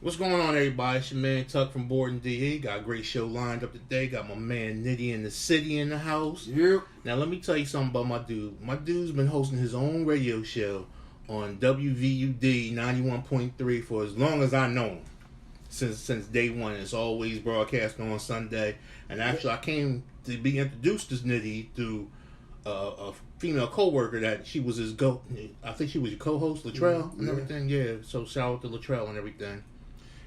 What's going on, everybody? It's your man Tuck from BOREDinDE. Got a great show lined up today. Got my man Nitty in the city in the house. Yep. Now, let me tell you something about my dude. My dude's been hosting his own radio show on WVUD 91.3 for as long as I know him. Since day one. It's always broadcast on Sunday. And actually, I came to be introduced to Nitty through a female co-worker that she was I think she was your co-host, Latrell, and everything. Yeah, so shout out to Latrell and everything.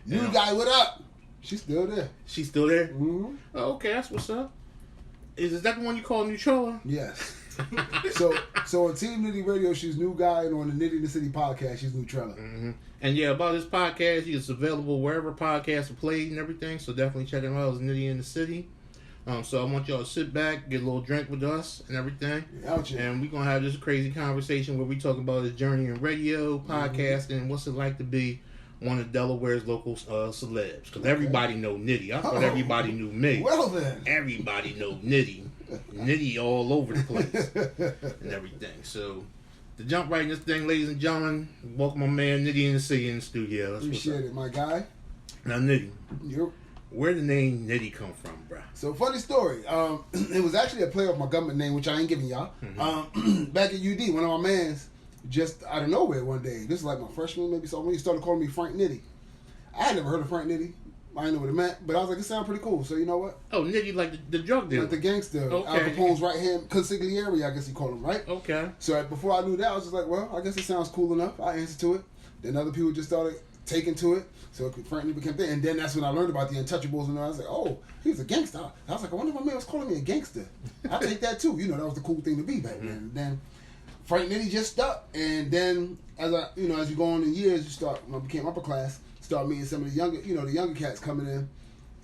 New guy, what up? She's still there. She's still there? Mm-hmm. Oh, okay, that's what's up. Is that the one you call Nutrella? Yes. so on Team Nitty Radio, she's new guy, and on the Nitty in the City podcast, she's Nutrella. Mm-hmm. And yeah, about this podcast, it's available wherever podcasts are played and everything, so definitely check it out. It's Nitty in the City. So I want y'all to sit back, get a little drink with us and everything. And we're going to have this crazy conversation where we talk about his journey in radio, podcasting, and what's it like to be one of Delaware's local celebs. Because everybody know Nitty. I thought everybody knew me. Well then. Everybody know Nitty. Nitty all over the place and everything. So to jump right in this thing, ladies and gentlemen, welcome my man Nitty in the city in the studio. That's appreciate it, my guy. Now Nitty. Yep. Where did the name Nitty come from, bro? So, funny story. It was actually a play of my government name, which I ain't giving y'all. Back at UD, one of my mans, just out of nowhere one day, this is like my freshman, maybe so, when he started calling me Frank Nitty. I had never heard of Frank Nitty. I didn't know what it meant, but I was like, it sounds pretty cool. So, you know what? Oh, Nitty, like the drug dealer. Like the gangster. Okay. Al Capone's right hand consigliere, I guess you call him, right? Okay. So, before I knew that, I was just like, well, I guess it sounds cool enough. I answered to it. Then other people just started taking to it. So Frank Nitty became thing. And then that's when I learned about the Untouchables, and I was like, oh, he was a gangster. I was like, I wonder if my man was calling me a gangster. I'll take that too. You know, that was the cool thing to be back then. And then Frank Nitty just stuck. And then as you go on in years, you start, when I became upper class, start meeting some of the younger cats coming in.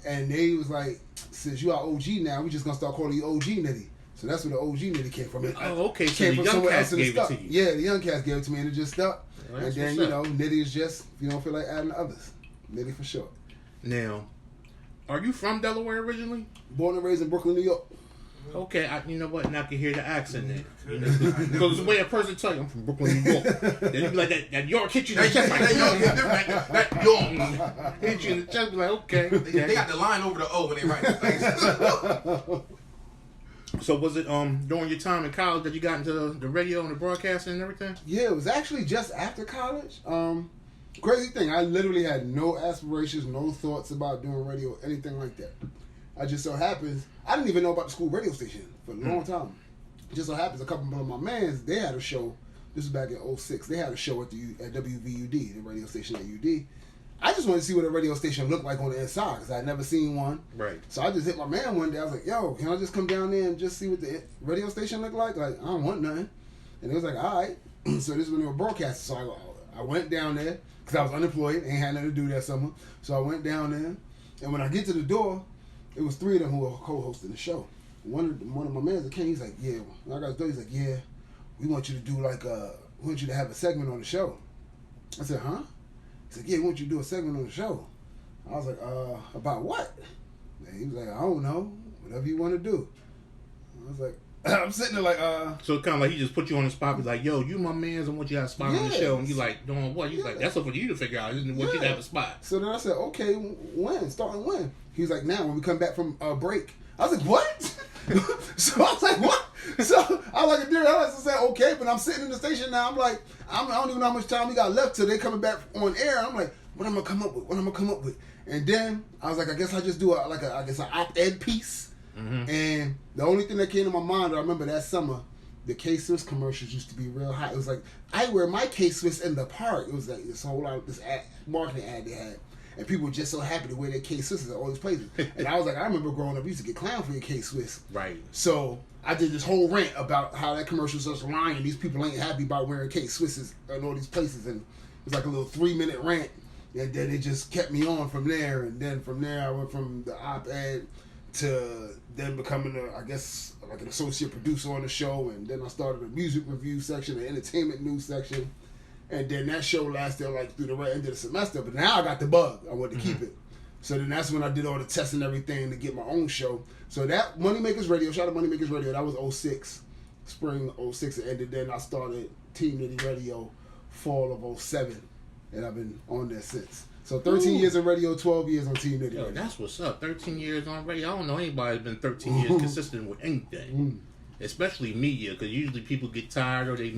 And they was like, since you are OG now, we just gonna start calling you OG Nitty. So that's where the OG Nitty came from. Oh, okay. So came the from young cats else gave it to you. Yeah, the young cats gave it to me, and it just stuck. Well, and then, Nitty is just, if you don't feel like adding others. Nitty for sure. Now, are you from Delaware originally? Born and raised in Brooklyn, New York. Okay, you know what? And I can hear the accent there. Because the way a person tell you, I'm from Brooklyn, New York. Then you be like, that York hit you in the chest. Like, that York hit you in the chest. Be like, okay. They got the line over the O when they write the face. So was it during your time in college that you got into the radio and the broadcasting and everything? Yeah, it was actually just after college. Crazy thing, I literally had no aspirations, no thoughts about doing radio, anything like that. I just so happens, I didn't even know about the school radio station for a long time. It just so happens a couple of my mans, they had a show, this was back in 2006, they had a show at WVUD, the radio station at UD. I just wanted to see what a radio station looked like on the inside, because I had never seen one. Right. So I just hit my man one day, I was like, yo, can I just come down there and just see what the radio station looked like? Like, I don't want nothing. And it was like, all right. So this is when they were broadcasting, so I went down there, because I was unemployed, ain't had nothing to do that summer. So I went down there, and when I get to the door, it was three of them who were co-hosting the show. One of my mans that came, he's like, yeah. When I got to the door, he's like, yeah, we want you to do we want you to have a segment on the show. I said, huh? He's like, yeah, we want you to do a segment on the show. I was like, about what? And he was like, I don't know, whatever you want to do. I was like, I'm sitting there like, So kind of like he just put you on the spot. He's like, yo, you my mans, I want you to have a spot on the show. And you like, doing what? He's like, that's up for you to figure out. I want you to have a spot. So then I said, okay, when? Starting when? He was like, now, when we come back from break. I was like, what? So I was like, what? So I was like, dude, I said, okay, but I'm sitting in the station now. I'm like, I don't even know how much time we got left till they coming back on air. I'm like, what am I gonna come up with? And then I was like, I guess I just do an op-ed piece. Mm-hmm. And the only thing that came to my mind, I remember that summer, the K-Swiss commercials used to be real hot. It was like, I wear my K-Swiss in the park. It was like this whole marketing ad they had. And people were just so happy to wear their K-Swisses at all these places. And I was like, I remember growing up, we used to get clowned for your K-Swiss. Right. So I did this whole rant about how that commercial was just lying. These people ain't happy about wearing K-Swisses in all these places. And it was like a little 3-minute rant. And then it just kept me on from there. And then from there, I went from the op-ed to then becoming, like an associate producer on the show. And then I started a music review section, an entertainment news section. And then that show lasted like through the end of the semester. But now I got the bug. I wanted to keep it. So then that's when I did all the tests and everything to get my own show. So that Moneymakers Radio, shout out Moneymakers Radio, that was 2006. Spring 2006 it ended. Then I started Team Nitty Radio fall of 2007. And I've been on there since. So 13 Ooh. years in radio, 12 years on Team Nitty. Yo, that's what's up. 13 years on radio. I don't know anybody that's been 13 years consistent with anything, especially media. Because usually people get tired or they,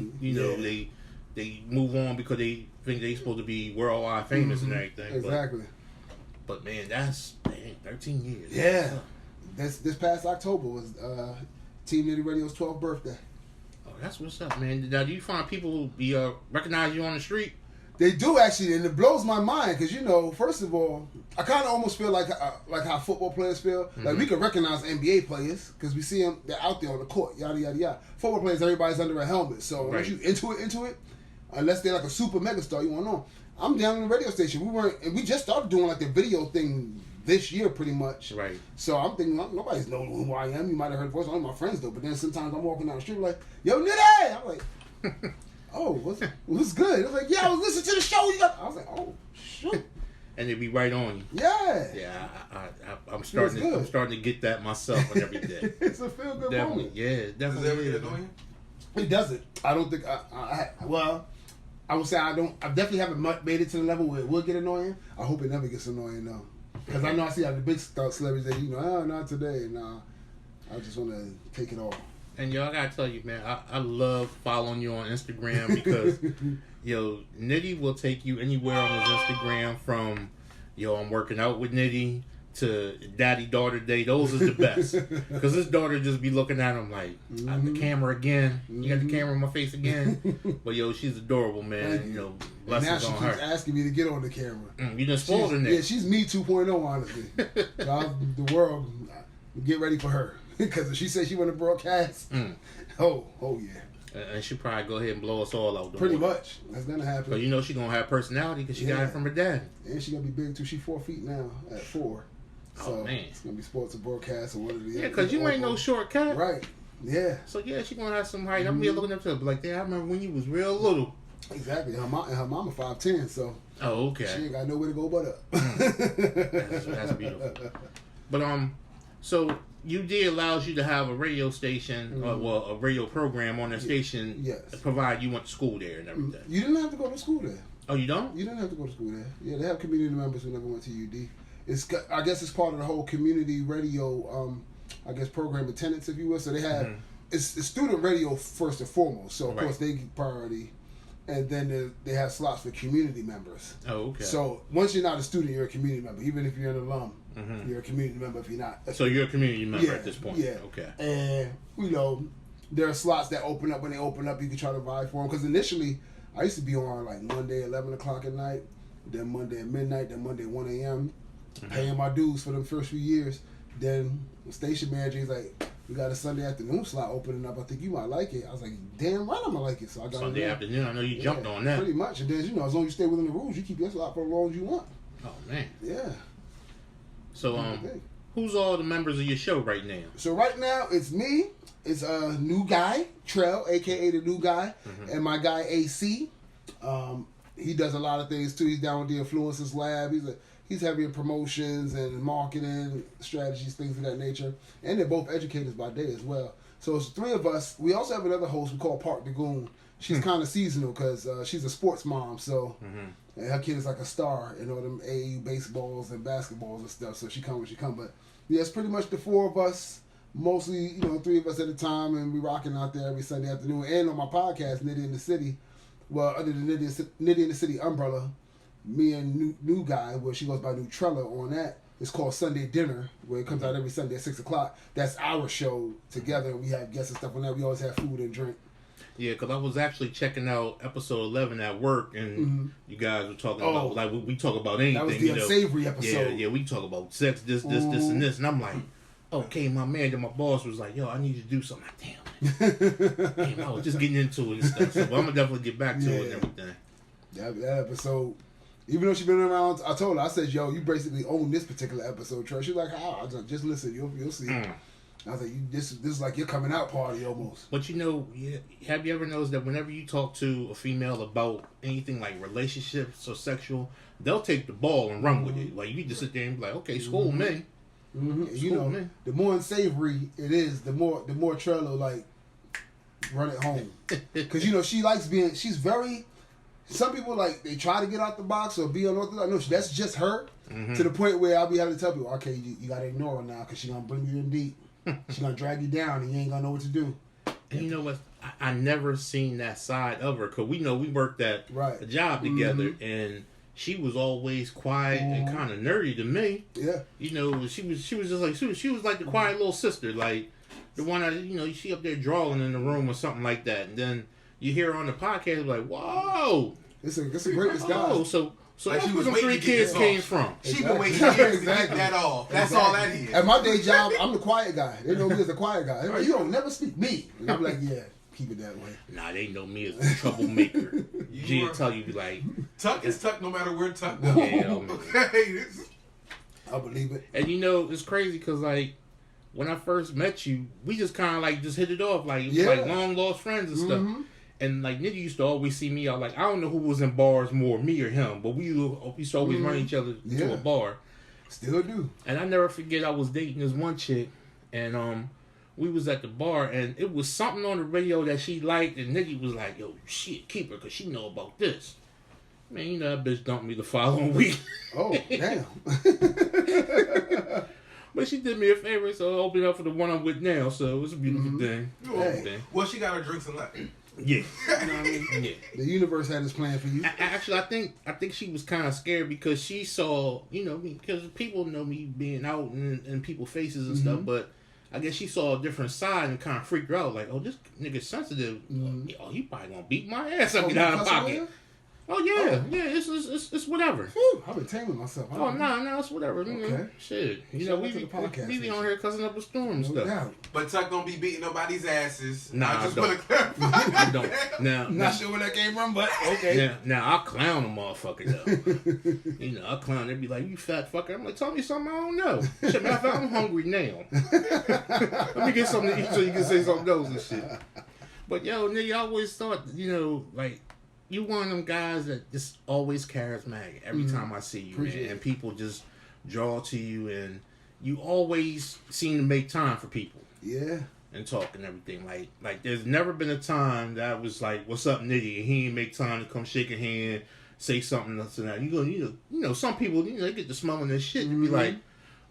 they move on because they think they're supposed to be worldwide famous and everything. Exactly. But man, that's 13 years. Yeah. This past October was Team Nitty Radio's 12th birthday. Oh, that's what's up, man. Now, do you find people recognize you on the street? They do actually, and it blows my mind because first of all, I kind of almost feel like how football players feel. Like we can recognize NBA players because we see them; they're out there on the court, yada yada yada. Football players, everybody's under a helmet, so once you into it, unless they're like a super megastar, you won't know. I'm down in the radio station. We just started doing like the video thing this year, pretty much. Right. So I'm thinking nobody's know who I am. You might have heard the voice. Only my friends do. But then sometimes I'm walking down the street like, "Yo, Nitty!" I'm like. Oh, what's good? I was like, yeah, I was listening to the show. I was like, oh, shoot. And they be right on you. Yeah. Yeah, I'm starting to get that myself and every day. It's a feel good moment. Yeah, it definitely. Does it ever annoy you? It doesn't. I don't think. Well, I would say I don't. I definitely haven't made it to the level where it would get annoying. I hope it never gets annoying though, because I know I see how the big celebrities that not today. Nah, I just want to take it all. And yo, I gotta tell you, man, I love following you on Instagram because, Nitty will take you anywhere on his Instagram from, I'm working out with Nitty to daddy-daughter day. Those is the best. Because his daughter just be looking at him like, the camera again. You got the camera in my face again. But, she's adorable, man. Blessings on her. Now she keeps asking me to get on the camera. You done spoiled her, Nick. Yeah, she's me 2.0, honestly. So the world, get ready for her. Because if she says she want to broadcast, oh yeah. And she'll probably go ahead and blow us all out. Pretty much. That's going to happen. But she's going to have personality because she got it from her dad. And she's going to be big too. She's 4 feet now at 4. So man. It's going to be sports or broadcast or one of the other. Yeah, because you ain't no short cat. Right. Yeah. So yeah, she's going to have some height. I'm here looking up to her. But like, I remember when you was real little. Exactly. Her mama 5'10", so. Oh, okay. She ain't got nowhere to go but up. That's beautiful. But so UD allows you to have a radio station, a radio program on the station. Yes. Provided you went to school there and everything. You didn't have to go to school there. Oh, you don't? You didn't have to go to school there. Yeah, they have community members who never went to UD. I guess it's part of the whole community radio, program attendance, if you will. So they have it's student radio first and foremost. So of course they get priority, and then they have slots for community members. Oh, okay. So once you're not a student, you're a community member. Even if you're an alum, you're a community member if you're not. So you're a community member at this point. Yeah. Okay. And there are slots that open up. When they open up, you can try to vie for them. Because initially, I used to be on like Monday 11 o'clock at night, then Monday at midnight, then Monday 1 a.m. Paying my dues for the first few years. Then the station manager is like, "We got a Sunday afternoon slot opening up. I think you might like it." I was like, "Damn right, I'm gonna like it." So I got Sunday afternoon. I know you jumped on that. Pretty much, and then as long as you stay within the rules, you keep your slot for as long as you want. Oh man. Yeah. So who's all the members of your show right now? So right now it's me. It's a new guy, Trell, aka the new guy, and my guy AC. He does a lot of things too. He's down with the Influencers Lab. He's heavy in promotions and marketing strategies, things of that nature. And they're both educators by day as well. So it's 3 of us. We also have another host we call Park Dagoon. She's kind of seasonal because she's a sports mom. So and her kid is like a star in all them AAU baseballs and basketballs and stuff. So she come when she come. But yeah, it's pretty much the 4 of us. Mostly, 3 of us at a time, and we rocking out there every Sunday afternoon. And on my podcast, Nitty in the City, well, under the Nitty in the City umbrella, me and new guy, where she goes by Nutrella on that. It's called Sunday Dinner, where it comes out every Sunday at 6 o'clock. That's our show together. We have guests and stuff on that. We always have food and drink. Yeah, because I was actually checking out episode 11 at work, and you guys were talking about, like, we talk about anything. That was the unsavory episode. Yeah, we talk about sex, this, and this. And I'm like, okay, my man, then my boss was like, yo, I need you to do something. Damn, I was just getting into it and stuff. So I'm going to definitely get back to it and everything. That episode, even though she's been around, I told her, I said, yo, you basically own this particular episode, Trey. She's like, how? I was like, just listen, you'll see. I was like, this is like your coming out party almost. But have you ever noticed that whenever you talk to a female about anything like relationships or sexual, they'll take the ball and run with it. Like, you just sit there and be like, okay, school me. The more unsavory it is, the more Trello like run it home. Because she likes she's very some people like they try to get out the box or be unorthodox. No, that's just her. Mm-hmm. To the point where I'll be having to tell people, okay, you gotta ignore her now because she's gonna bring you in deep. She's gonna drag you down and you ain't gonna know what to do. And you know what? I never seen that side of her because we know we worked at a job together, and she was always quiet and kind of nerdy to me. Yeah, you know, she was just like she was like the quiet little sister, like the one that she up there drawing in the room or something like that, and then you hear her on the podcast like, whoa, it's a great disguise. So like that's she where was them waiting 3 to get kids this came off. from. She been waiting years to get that off. That's all that is. At my day job, I'm the quiet guy. They know me as the quiet guy. They're like, you don't never speak me. And I'm like, yeah, keep it that way. Nah, they know me as a troublemaker. She'll tell you like, Tuck is tuck no matter where Tuck goes. yeah, Okay. I believe it. and it's crazy because like when I first met you, we just kind of like just hit it off like like long lost friends and stuff. And like Nitty used to always see me out. Like I don't know who was in bars more, me or him, but we used to always run each other to a bar. Still do. And I never forget I was dating this one chick, and we was at the bar, and it was something on the radio that she liked, and Nitty was like, "Yo, shit, keep her, cause she know about this." Man, you know that bitch dumped me the following week. Oh damn. But she did me a favor, so I opened up for the one I'm with now. So it was a beautiful thing. Hey. Well, she got her drinks and left. Yeah. You know what I mean? Yeah. The universe had its plan for you. Actually, I think she was kind of scared because she saw, because people know me being out in people's faces and stuff, but I guess she saw a different side and kind of freaked her out. Like, oh, this nigga's sensitive. Oh, he probably gonna beat my ass up, get out of pocket. Oh yeah, it's whatever. Whew, I've been taming myself. Oh no, it's whatever. Okay. Shit, we be on here cussing up a storm and stuff. Doubt. But Tuck don't be beating nobody's asses. Nah, I just don't. want to clarify. I don't. Now, Not sure where that came from, but okay. Now I clown a motherfucker though. I clown. They be like, "You fat fucker." I'm like, "Tell me something I don't know." Shit, matter of fact, I'm hungry now. Let me get something to eat so you can say something else and shit. But yo, nigga, I always thought, like. You one of them guys that just always charismatic every time I see you, man. And people just draw to you, and you always seem to make time for people. Yeah. And talk and everything. Like there's never been a time that I was like, "What's up, Nitty?" and he ain't make time to come shake a hand, say something else and that. Some people, they get to smelling this shit and be like,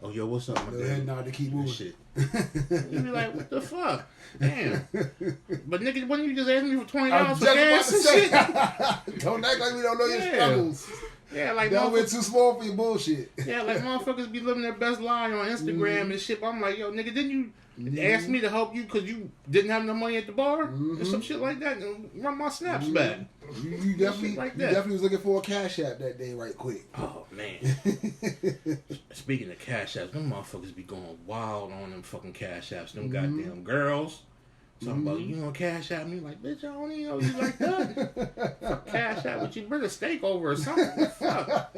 "Oh, yo, what's up, my Go ahead, nod to keep moving. Shit." You be like, "What the fuck, damn?" But nigga, why don't you just ask me for $20 for gas and shit? Don't act like we don't know your struggles. Yeah, like that went too small for your bullshit. Yeah, like motherfuckers be living their best life on Instagram and shit. But I'm like, yo, nigga, didn't you ask me to help you because you didn't have no money at the bar and some shit like that, and run my snaps back? You definitely was looking for a cash app that day, right quick. Oh man. Speaking of cash apps, them motherfuckers be going wild on them fucking cash apps. Them goddamn girls. Talking about, you gonna cash out me? Like, bitch, I don't even know you like that. Fuck cash out, but you bring a steak over or something. Fuck.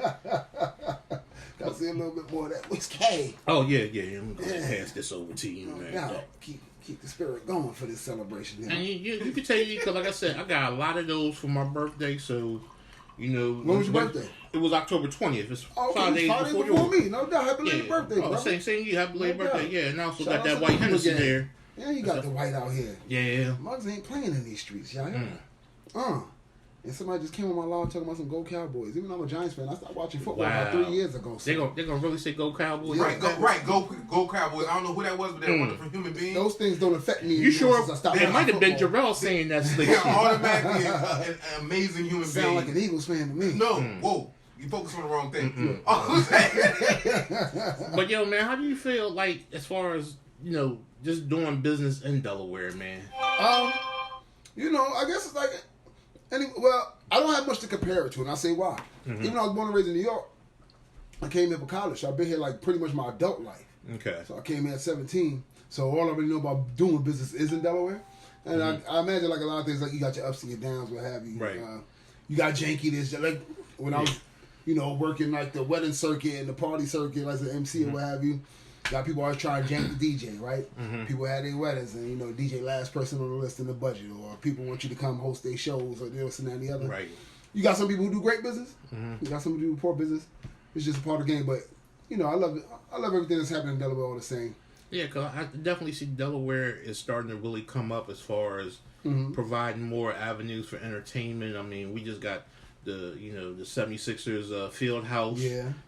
Gotta see a little bit more of that whiskey. Oh, yeah. I'm gonna pass this over to you, man. Now, keep the spirit going for this celebration. And you can tell you, because like I said, I got a lot of those for my birthday, so, When was your birthday? It was October 20th. It's 5 days before me. No doubt. Happy belated birthday, bro. Same year. Happy belated birthday. Yeah, and I also Shout got that out white to Hennessy again. there. Yeah, you got the white out here. Yeah. Mugs ain't playing in these streets, y'all. And somebody just came on my lawn talking about some Go Cowboys. Even though I'm a Giants fan, I stopped watching football about 3 years ago. So. They're gonna really say Go Cowboys? Right, go Cowboys. I don't know who that was, but they're wonderful human beings. Those things don't affect me. You sure? It might have been Jarrell saying that slick They're shit. automatically an amazing human being. Sound like an Eagles fan to me. No, whoa. You focus on the wrong thing. But yo, man, how do you feel like as far as just doing business in Delaware, man? I guess it's like, I don't have much to compare it to, and I'll say why. Even though I was born and raised in New York, I came here for college, so I've been here like pretty much my adult life. Okay. So I came here at 17, so all I really know about doing business is in Delaware. And I imagine like a lot of things, like you got your ups and your downs, what have you. Right. You got janky, this, like when I was, working like the wedding circuit and the party circuit as an MC or what have you. Got people always trying to jank the DJ, right? People had their weddings and, DJ last person on the list in the budget, or people want you to come host their shows or this and that and the other. Right. You got some people who do great business. You got some who do poor business. It's just a part of the game. But, I love it. I love everything that's happening in Delaware all the same. Yeah, because I definitely see Delaware is starting to really come up as far as providing more avenues for entertainment. I mean, we just got the 76ers field house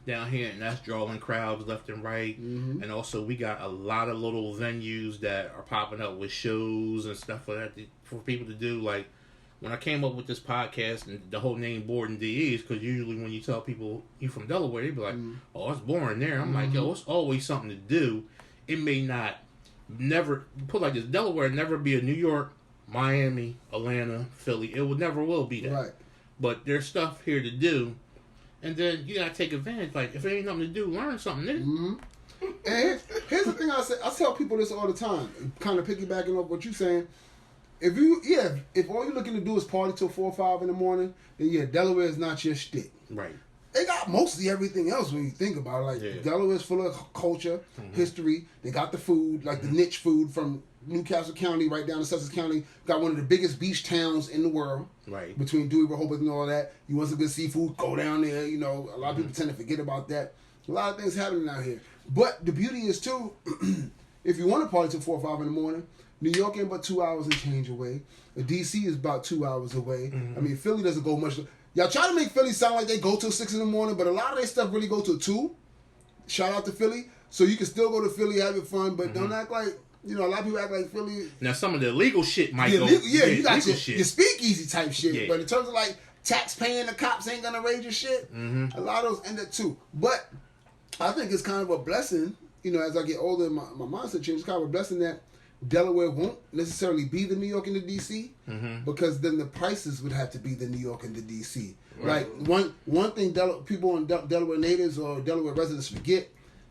down here, and that's drawing crowds left and right. And also we got a lot of little venues that are popping up with shows and stuff like that for people to do. Like when I came up with this podcast and the whole name BOREDinDE is because usually when you tell people you from Delaware, they be like, "Oh, it's boring there." I'm like, "Yo, it's always something to do." It may never put like this. Delaware never be a New York, Miami, Atlanta, Philly. It would never will be that. Right. But there's stuff here to do, and then you gotta take advantage. Like if there ain't nothing to do, learn something new. And here's the thing I say. I tell people this all the time. Kind of piggybacking off what you're saying. If all you're looking to do is party till 4 or 5 in the morning, then Delaware is not your shtick. Right. They got mostly everything else when you think about it. Like Delaware's full of culture, history. They got the food, like the niche food from Newcastle County right down to Sussex County. Got one of the biggest beach towns in the world. Right. Between Dewey, Rehoboth, and all that. You want some good seafood? Go down there. You know, a lot of people tend to forget about that. A lot of things happening out here. But the beauty is too, if you want to party till 4 or 5 in the morning, New York ain't but 2 hours and change away. DC is about 2 hours away. I mean, Philly doesn't go much. Y'all try to make Philly sound like they go till 6 in the morning, but a lot of their stuff really go till 2. Shout out to Philly. So you can still go to Philly, have your fun, but don't act like, a lot of people act like Philly. Now, some of the illegal shit might go. You got your speakeasy type shit. Yeah. But in terms of like tax paying, the cops ain't going to raid your shit. A lot of those end up too. But I think it's kind of a blessing, as I get older, my mindset changes. It's kind of a blessing that Delaware won't necessarily be the New York and the DC because then the prices would have to be the New York and the DC. Right. Like one thing people in Delaware natives or Delaware residents forget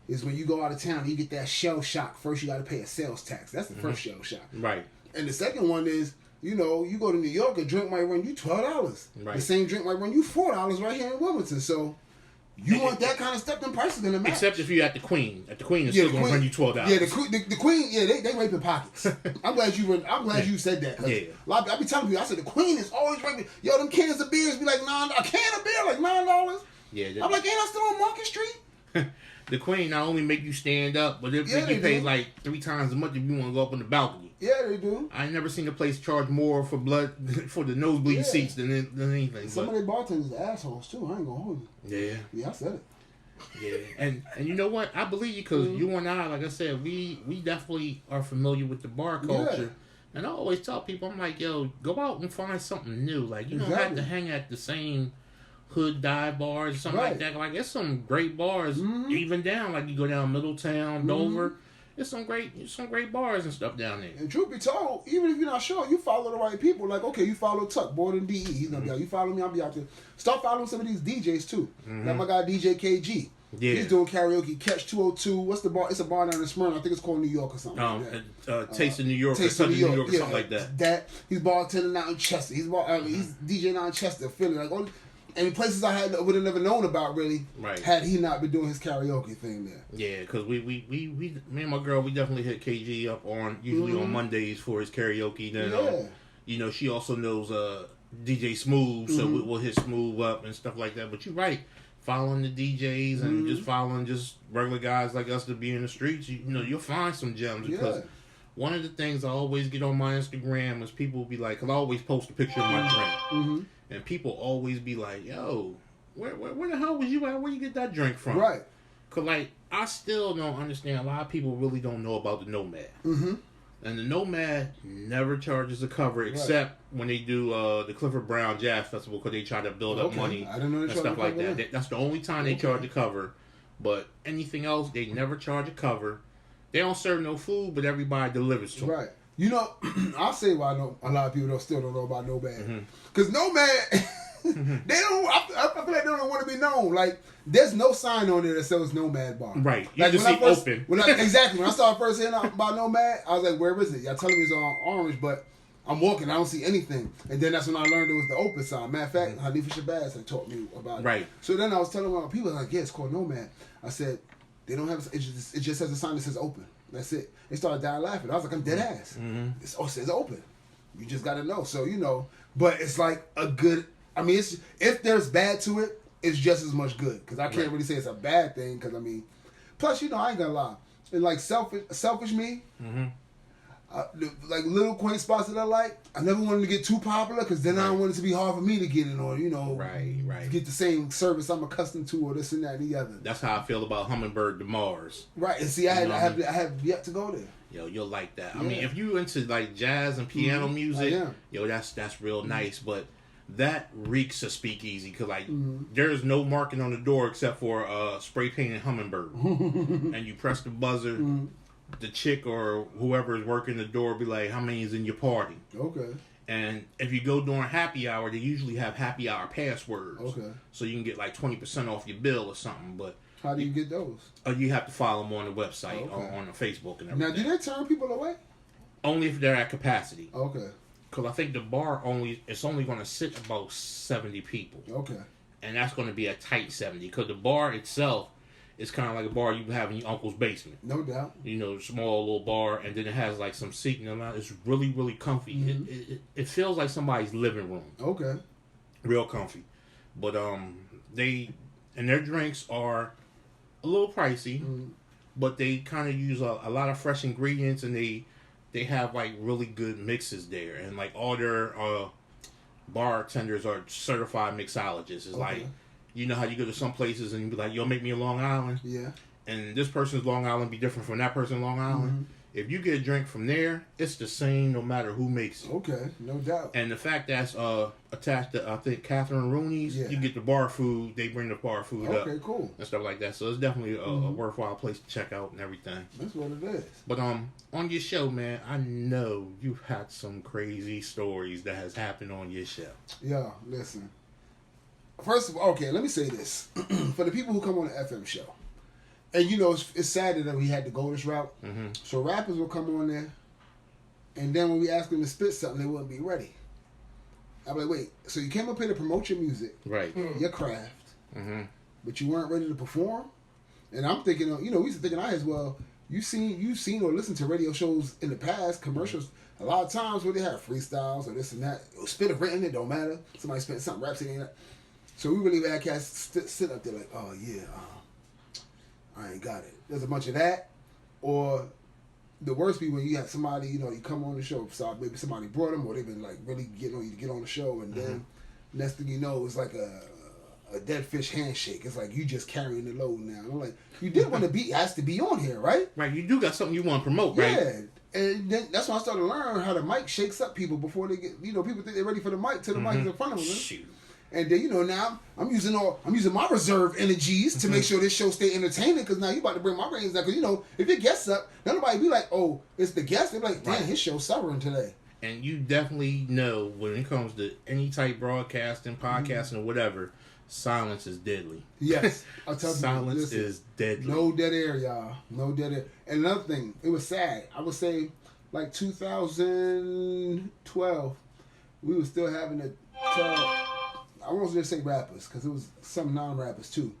is when you go out of town, you get that shell shock. First, you got to pay a sales tax. That's the first shell shock. Right. And the second one is, you go to New York, a drink might run you $12. Right. The same drink might run you $4 right here in Wilmington. So you want that kind of stuff, then prices gonna match. Except if you're at the Queen. At the Queen, it's still gonna run you $12. Yeah, the Queen, they raping pockets. I'm glad you said that. I be telling people, I said the Queen is always raping. Yo, them cans of beers be like a can of beer like $9. Yeah, I'm like, ain't I still on Market Street? The Queen not only make you stand up, but they make you pay like 3 times as much if you want to go up on the balcony. Yeah, they do. I ain't never seen a place charge more for the nosebleed seats than anything. Some of their bartenders are assholes too. I ain't gonna hold you. Yeah, I said it. Yeah, and you know what? I believe you because you and I, like I said, we definitely are familiar with the bar culture. Yeah. And I always tell people, I'm like, yo, go out and find something new. Like you don't have to hang at the same hood dive bars or something like that. Like there's some great bars even down. Like you go down Middletown, Dover. There's some great bars and stuff down there. And truth be told, even if you're not sure, you follow the right people. Like, okay, you follow Tuck, BOREDinDE. He's gonna be out. You follow me, I'll be out there. Start following some of these DJs too. Like my guy DJ KG. Yeah. He's doing karaoke. Catch 202. What's the bar? It's a bar down in Smyrna. I think it's called New York or something. Taste of New York or Touch of New York or something like that. He's bartending out in Chester. He's DJing out in Chester, Philly. Like and places I would have never known about really had he not been doing his karaoke thing there. Yeah, because we me and my girl, we definitely hit KG up usually on Mondays for his karaoke. Then she also knows DJ Smooth, so we'll hit Smooth up and stuff like that. But you're right, following the DJs and just following just regular guys like us to be in the streets, you'll find some gems because. One of the things I always get on my Instagram is people be like, because I always post a picture of my drink. And people always be like, yo, where the hell was you at? Where you get that drink from? Right. Because, I still don't understand. A lot of people really don't know about the Nomad. And the Nomad never charges a cover except when they do the Clifford Brown Jazz Festival because they try to build up money and stuff like that. That's the only time they charge a cover. But anything else, they never charge a cover. They don't serve no food, but everybody delivers to them. Right. I'll say why a lot of people still don't know about Nomad. Because Nomad, they don't. I feel like they don't want to be known. Like, there's no sign on there that says Nomad Bar. Right. You just see open. Exactly. When I started first hearing about Nomad, I was like, where is it? Y'all telling me it's on Orange, but I'm walking. I don't see anything. And then that's when I learned it was the open sign. Matter of fact, Hanifa Shabazz had taught me about it. Right. So then I was telling my people, like, yeah, it's called Nomad. I said, they don't have it just has a sign that says open. That's it. They started dying laughing. I was like, I'm dead ass. It says open. You just got to know. So, but it's like a good, if there's bad to it, it's just as much good. Because I can't really say it's a bad thing. Because, plus, I ain't going to lie. And like selfish me, Like little quaint spots that I like. I never wanted to get too popular because then I don't want it to be hard for me to get in or get the same service I'm accustomed to or this and that and the other. That's how I feel about Hummingbird to Mars. Right, and see, I have yet to go there. Yo, you'll like that. I mean, if you into like jazz and piano music, that's real nice. But that reeks of speakeasy because like there's no marking on the door except for spray painted Hummingbird, and you press the buzzer. The chick or whoever is working the door be like, how many is in your party? Okay. And if you go during happy hour, they usually have happy hour passwords. Okay. So you can get like 20% off your bill or something. But how do you get those? You have to follow them on the website or on the Facebook and everything. Now, do they turn people away? Only if they're at capacity. Okay. Because I think the bar it's only going to sit about 70 people. Okay. And that's going to be a tight 70 because the bar itself, it's kind of like a bar you have in your uncle's basement. No doubt. You know, small little bar, and then it has like some seating. It's really, really comfy. It feels like somebody's living room. Okay. Real comfy. But their drinks are a little pricey, but they kind of use a lot of fresh ingredients, and they have like really good mixes there, and like all their bartenders are certified mixologists. It's like. You know how you go to some places and you be like, yo, make me a Long Island? Yeah. And this person's Long Island be different from that person's Long Island. If you get a drink from there, it's the same no matter who makes it. Okay, no doubt. And the fact that's attached to, I think, Catherine Rooney's, you get the bar food, they bring the bar food up. Okay, cool. And stuff like that. So it's definitely a worthwhile place to check out and everything. That's what it is. But on your show, man, I know you've had some crazy stories that has happened on your show. Yeah, listen. First of all, okay, let me say this. For the people who come on the FM show, and you know, it's sad that we had to go this route. So rappers will come on there, and then when we ask them to spit something, they wouldn't be ready. I'm like, wait, so you came up here to promote your music, right? Your craft, but you weren't ready to perform? And I'm thinking, you know, we used to think I as well. You've seen or listened to radio shows in the past, commercials. A lot of times where they have freestyles or this and that, spit of written, it don't matter. Somebody spit something, rap singing that. So we really had cats sit up there like, oh yeah, I ain't got it. There's a bunch of that, or the worst be when you have somebody, you know, you come on the show, so maybe somebody brought them, or they've been like really getting on you to get on the show, and then next thing you know, it's like a dead fish handshake. It's like you just carrying the load now. And I'm like, you did want to be asked to be on here, right? Right. You do got something you want to promote, right? Yeah. And then that's when I started to learn how the mic shakes up people before they get, you know, people think they're ready for the mic till the mic is in front of them. Shoot. And then, you know, now I'm using my reserve energies to make sure this show stay entertaining, because now you about to bring my brains down. Because, you know, if your guest's up, nobody be like, oh, it's the guest. They're like, damn, his show's suffering today. And you definitely know when it comes to any type broadcasting, podcasting, or whatever, silence is deadly. Yes. I'll tell you. Silence is deadly. No dead air, y'all. No dead air. And another thing, it was sad. I would say, like 2012, we were still having to tell... I won't just say rappers, because it was some non-rappers too,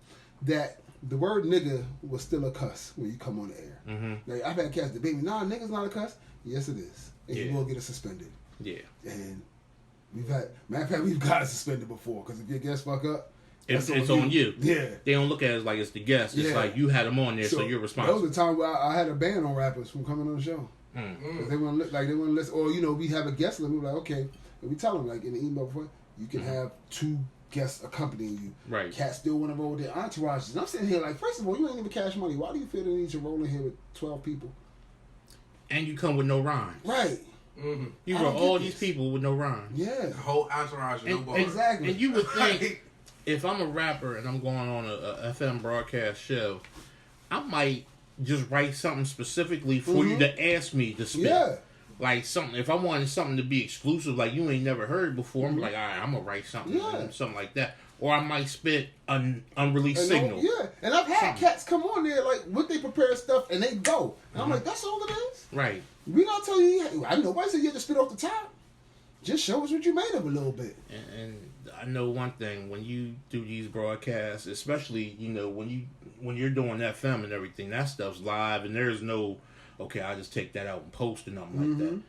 that the word nigga was still a cuss when you come on the air. Like, I've had cats debate me, nah, nigga's not a cuss. Yes, it is. And you will get it suspended. Yeah. And matter of fact, we've got it suspended before, because if your guests fuck up, it's on you. Yeah. They don't look at it as like it's the guest. It's like you had them on there, so you're responsible. That was the time where I had a ban on rappers from coming on the show. They wouldn't listen, or, you know, we have a guest, and we were like, okay, and we tell them, like, in the email before, you can have 2 guests accompanying you. Right. Cats still want to roll with their entourages. And I'm sitting here like, first of all, you ain't even cash money. Why do you feel the need to roll in here with 12 people? And you come with no rhyme. Right. You roll all these people with no rhyme. Yeah. The whole entourage with no bar. Exactly. And you would think, if I'm a rapper and I'm going on a FM broadcast show, I might just write something specifically for you to ask me to spit. Yeah. Like something, if I wanted something to be exclusive, like you ain't never heard before, I'm like, all right, I'm gonna write something, something like that. Or I might spit an unreleased signal. Yeah, and I've had cats come on there like with they prepared stuff and they go, and I'm like, that's all it is. Right. We not telling you. I know. Nobody said you had to spit off the top. Just show us what you made of a little bit. And I know one thing, when you do these broadcasts, especially, you know, when you're doing FM and everything, that stuff's live, and there's no, okay, I'll just take that out and post it, nothing like that.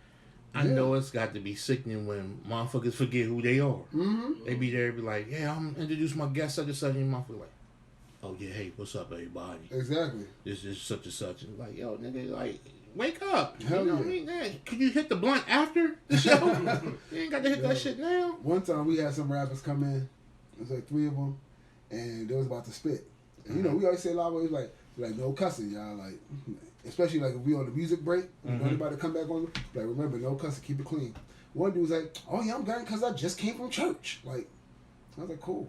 I know it's got to be sickening when motherfuckers forget who they are. They be there, be like, yeah, I'm introducing my guest such and such, and motherfucker like, oh yeah, hey, what's up, everybody? Exactly. This is such and such, and like, yo, nigga, like, wake up. Hell you know what I mean? Man, could you hit the blunt after the show? You ain't got to hit that shit now. One time we had some rappers come in. It was like 3 of them, and they was about to spit. And you know, we always say a lot of ways like no cussing, y'all. Like, especially like if we on the music break, anybody come back on, like remember no cussing, keep it clean. One dude was like, "Oh yeah, I'm done because I just came from church." Like, I was like, "Cool."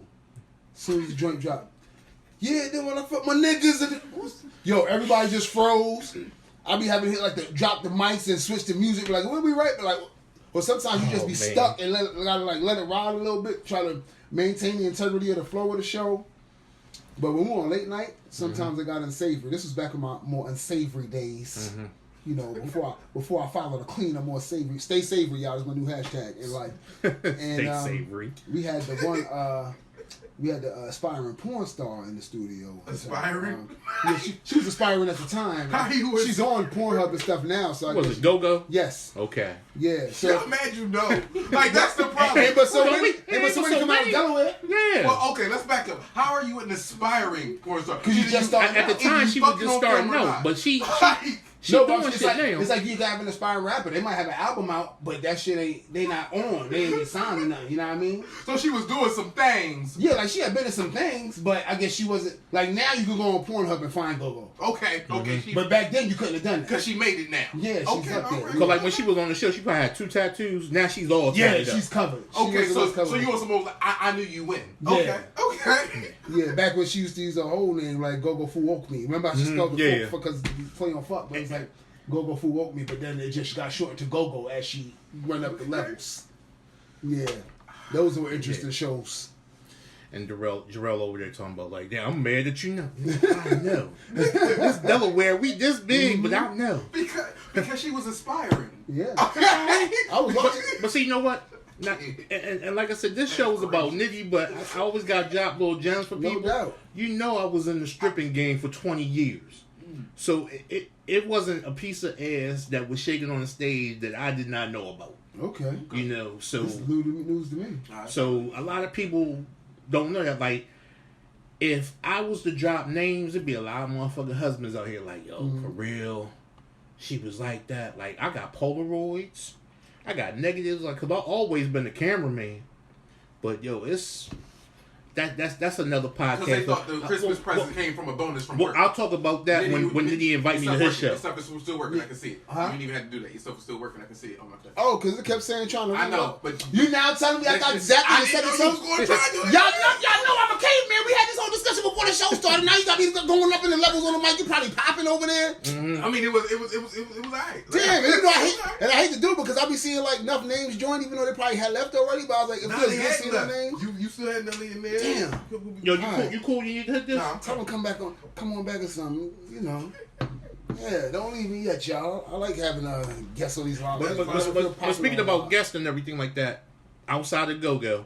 As soon as the joint dropped, yeah. Then when I put my niggas in, yo, everybody just froze. I be having to hit like drop the mics and switch the music. Like, we'll be right, but like, or sometimes you just be stuck and let it ride a little bit, try to maintain the integrity of the flow of the show. But when we're on late night, sometimes it got unsavory. This was back in my more unsavory days. You know, before I followed the cleaner, more savory. Stay savory, y'all, is my new hashtag in life. And, Stay savory. We had the one. We had the aspiring porn star in the studio. Aspiring? Yeah, she was aspiring at the time. She's on Pornhub and stuff now. So Was it Go-Go? Yes. Okay. Yeah. So I'm mad you know. Like, that's the problem. But somebody come out of Delaware. Yeah. Well, okay, let's back up. How are you an aspiring porn star? Because you just started At the time, she was just starting out, but she doing shit now. It's like you have an aspiring rapper. They might have an album out, but that shit they not on. They ain't signed or nothing. You know what I mean? So she was doing some things. Yeah, like she had been in some things, but I guess she wasn't. Like now you can go on Pornhub and find Go-Go. Okay. But back then you couldn't have done that. Because she made it now. Yeah, she's up there. Right. So like when she was on the show, she probably had 2 tattoos. Now she's all tatted up. She's covered. Okay, so you want some more like, I knew you win. Yeah. Okay. Yeah, back when she used to use her whole name like Go-Go Fu Woke Me. Remember how she spelled the fuck because you play on fuck, but it's like Go-Go Fu Woke Me, but then it just got shortened to Go-Go as she went up the levels. Yeah. Those were interesting shows. And Jarrell over there talking about like, damn, I'm mad that you know. I know. This Delaware, we this big, but I know. Because she was aspiring. Yeah. I was watching. But see, you know what? Now, and like I said, this show is about Nitty, but I always got to drop little gems for people. No doubt. You know I was in the stripping game for 20 years. So it wasn't a piece of ass that was shaking on the stage that I did not know about. Okay. You know, so... This is news to me. So a lot of people don't know that, like, if I was to drop names, it'd be a lot of motherfucking husbands out here like, yo, for real, she was like that. Like, I got Polaroids. I got negatives, like, because I've always been a cameraman. But, yo, it's... That's another podcast. Because they thought the Christmas present came from a bonus from work. I'll talk about that when Nitty invite me to his show. Your stuff is still working. I can see it. You didn't even have to do that. Your stuff is still working. I can see it on my face. Oh, because it kept saying trying to. I know, but you now telling me I thought exactly the said it. Y'all know I'm a caveman. We had this whole discussion before the show started. Now you got me going up in the levels on the mic. You probably popping over there. I mean, it was alright. Damn, you know I hate to do it because I be seeing like enough names join, even though they probably had left already. But I was like, if you had seeing the names, you still had nothing in there. Damn. Yo, you cool? You hit this? Nah, tell them come on back or something. You know. Yeah, don't leave me yet, y'all. I like having guests on these live. But speaking about guests and everything like that, outside of Go-Go,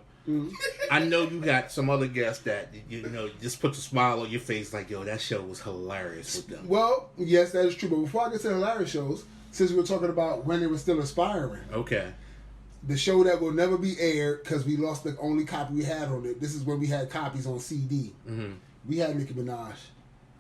I know you got some other guests that, you know, just put a smile on your face like, yo, that show was hilarious with them. Well, yes, that is true. But before I get to the hilarious shows, since we were talking about when they were still aspiring. Okay. The show that will never be aired because we lost the only copy we had on it. This is when we had copies on CD. We had Nicki Minaj.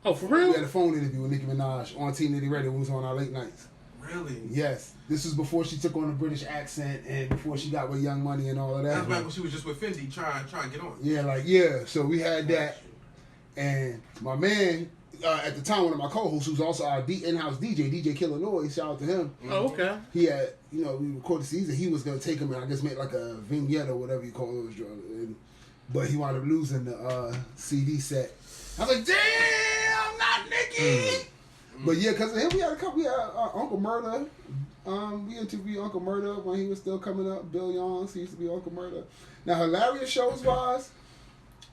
Oh, for real? We had a phone interview with Nicki Minaj on T Nitty Radio when we was on our late nights. Really? Yes. This was before she took on the British accent and before she got with Young Money and all of that. That's back when she was just with Fendi trying to get on. Yeah, so we had that. And my man, at the time, one of my co-hosts, who's also our in-house DJ Killer Noise, shout out to him. Oh, okay. He had, we recorded the season. He was going to take him and I guess make like a vignette or whatever you call those drugs. But he wound up losing the CD set. I was like, damn, not Nicki! But yeah, because of him, we had a couple. We had Uncle Murder. We interviewed Uncle Murder when he was still coming up. Bill Yons, he used to be Uncle Murder. Now, hilarious shows wise,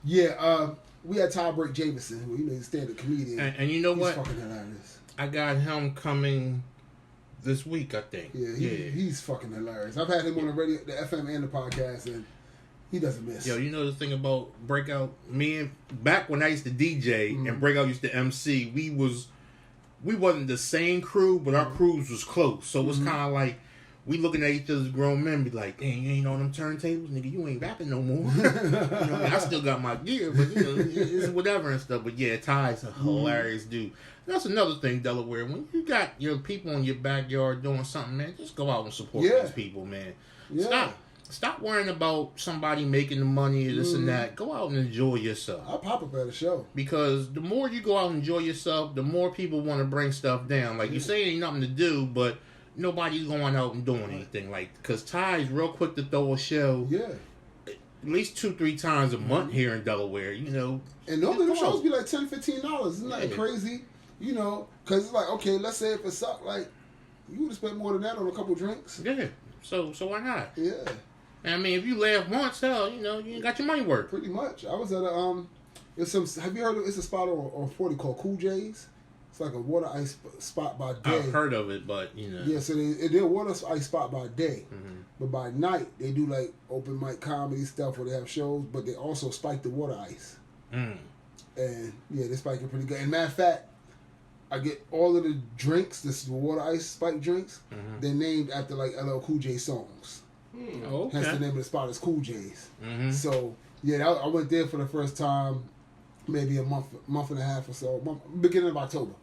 we had Ty Break Jameson, who he's a stand-up comedian. And you know what? He's fucking hilarious. I got him coming this week, I think. Yeah, he's fucking hilarious. I've had him on the radio, the FM and the podcast, and he doesn't miss. Yo, you know the thing about Breakout? Back when I used to DJ and Breakout used to MC, we wasn't the same crew, but our crews was close. So it was kind of like we looking at each other as grown men, be like, "Dang, you ain't on them turntables, nigga. You ain't rapping no more." You know, I still got my gear, but you know, it's whatever and stuff. But yeah, Ty's a hilarious dude. That's another thing, Delaware. When you got your people in your backyard doing something, man, just go out and support these people, man. Yeah. Stop worrying about somebody making the money or this and that. Go out and enjoy yourself. I'll pop up at a show. Because the more you go out and enjoy yourself, the more people want to bring stuff down. Like you say, ain't nothing to do, but nobody's going out and doing anything. Like, because Ty's real quick to throw a show. Yeah. At least 2-3 times a month here in Delaware, you know. And normally the shows be like $10, $15. Isn't that crazy? You know, because it's like, okay, let's say if it sucked, like, you would have spent more than that on a couple drinks. Yeah. So why not? Yeah. I mean, if you laugh once, hell, you know, you ain't got your money worth. Pretty much. I was at a have you heard of? It's a spot on 40 called Cool J's. It's like a water ice spot by day. I've heard of it, but you know. Yeah, so they're a water ice spot by day, but by night they do like open mic comedy stuff where they have shows, but they also spike the water ice. And yeah, they spike it pretty good. And matter of fact, I get all of the drinks, this water ice spike drinks. They're named after like LL Cool J songs. Okay. Hence the name of the spot is Cool J's. So yeah, I went there for the first time, maybe a month and a half or so, beginning of October.